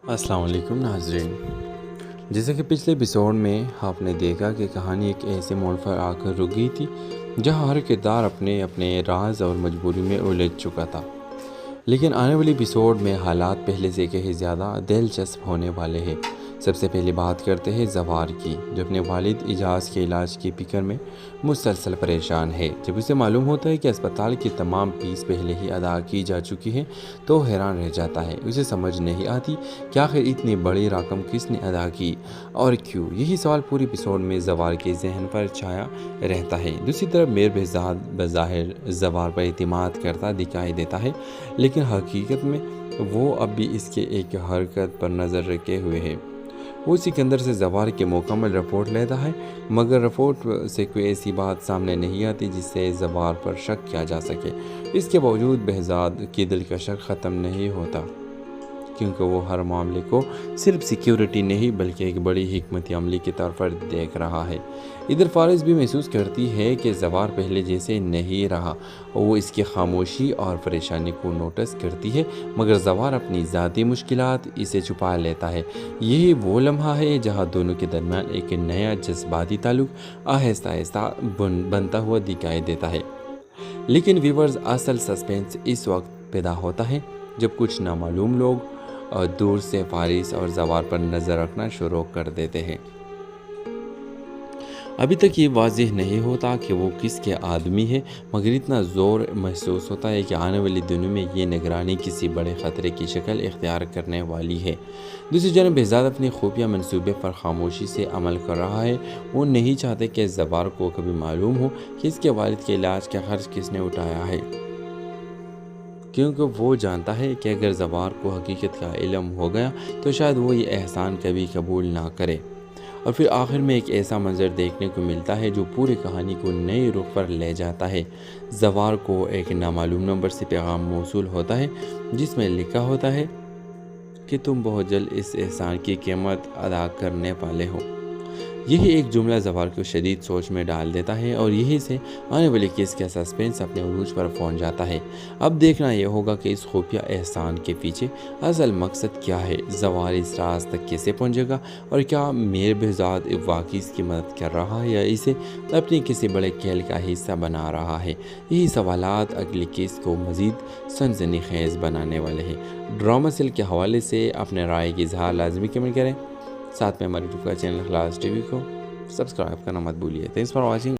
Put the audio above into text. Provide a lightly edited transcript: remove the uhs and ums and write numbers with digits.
السلام علیکم ناظرین، جیسا کہ پچھلے ایپیسوڈ میں آپ نے دیکھا کہ کہانی ایک ایسے موڑ پر آ کر رک گئی تھی جہاں ہر کردار اپنے راز اور مجبوری میں الجھ چکا تھا۔ لیکن آنے والی ایپیسوڈ میں حالات پہلے سے کہیں زیادہ دلچسپ ہونے والے ہیں۔ سب سے پہلے بات کرتے ہیں زوار کی، جو اپنے والد اجاز کے علاج کی فکر میں مسلسل پریشان ہے۔ جب اسے معلوم ہوتا ہے کہ اسپتال کی تمام فیس پہلے ہی ادا کی جا چکی ہے تو حیران رہ جاتا ہے۔ اسے سمجھ نہیں آتی کہ آخر اتنی بڑی رقم کس نے ادا کی اور کیوں۔ یہی سوال پوری ایپیسوڈ میں زوار کے ذہن پر چھایا رہتا ہے۔ دوسری طرف میر بہزاد بظاہر زوار پر اعتماد کرتا دکھائی دیتا ہے، لیکن حقیقت میں وہ اب بھی اس کے ایک حرکت پر نظر رکھے ہوئے ہے۔ وہ سکندر سے زوار کی مکمل رپورٹ لیتا ہے، مگر رپورٹ سے کوئی ایسی بات سامنے نہیں آتی جس سے زوار پر شک کیا جا سکے۔ اس کے باوجود بہزاد کی دل کا شک ختم نہیں ہوتا، کیونکہ وہ ہر معاملے کو صرف سیکیورٹی نہیں بلکہ ایک بڑی حکمت عملی کے طور پر دیکھ رہا ہے۔ ادھر فارس بھی محسوس کرتی ہے کہ زوار پہلے جیسے نہیں رہا۔ وہ اس کی خاموشی اور پریشانی کو نوٹس کرتی ہے، مگر زوار اپنی ذاتی مشکلات اسے چھپا لیتا ہے۔ یہی وہ لمحہ ہے جہاں دونوں کے درمیان ایک نیا جذباتی تعلق آہستہ آہستہ بنتا ہوا دکھائی دیتا ہے۔ لیکن ویورز، اصل سسپینس اس وقت پیدا ہوتا ہے جب کچھ نامعلوم لوگ دور سے فارس اور زوار پر نظر رکھنا شروع کر دیتے ہیں۔ ابھی تک یہ واضح نہیں ہوتا کہ وہ کس کے آدمی ہے، مگر اتنا زور محسوس ہوتا ہے کہ آنے والی دنوں میں یہ نگرانی کسی بڑے خطرے کی شکل اختیار کرنے والی ہے۔ دوسری جانب بہزاد اپنے خفیہ منصوبے پر خاموشی سے عمل کر رہا ہے۔ وہ نہیں چاہتے کہ زوار کو کبھی معلوم ہو کہ اس کے والد کے علاج کا خرچ کس نے اٹھایا ہے، کیونکہ وہ جانتا ہے کہ اگر زوار کو حقیقت کا علم ہو گیا تو شاید وہ یہ احسان کبھی قبول نہ کرے۔ اور پھر آخر میں ایک ایسا منظر دیکھنے کو ملتا ہے جو پوری کہانی کو نئے رخ پر لے جاتا ہے۔ زوار کو ایک نامعلوم نمبر سے پیغام موصول ہوتا ہے جس میں لکھا ہوتا ہے کہ تم بہت جلد اس احسان کی قیمت ادا کرنے والے ہو۔ یہی ایک جملہ زوار کو شدید سوچ میں ڈال دیتا ہے، اور یہی سے آنے والی کیس کا سسپینس اپنے عروج پر پہنچ جاتا ہے۔ اب دیکھنا یہ ہوگا کہ اس خفیہ احسان کے پیچھے اصل مقصد کیا ہے، زوار اس راز تک کیسے پہنچے گا، اور کیا میر بہزاد واقعی اس کی مدد کر رہا ہے یا اسے اپنی کسی بڑے کھیل کا حصہ بنا رہا ہے۔ یہی سوالات اگلی کیس کو مزید سنسنی خیز بنانے والے ہیں۔ ڈرامہ سیل کے حوالے سے اپنے رائے کی اظہار لازمی کمنٹ کریں۔ ساتھ میں ہمارے چینل اخلاص ٹی وی کو سبسکرائب کرنا مت بھولیے۔ Thanks for watching.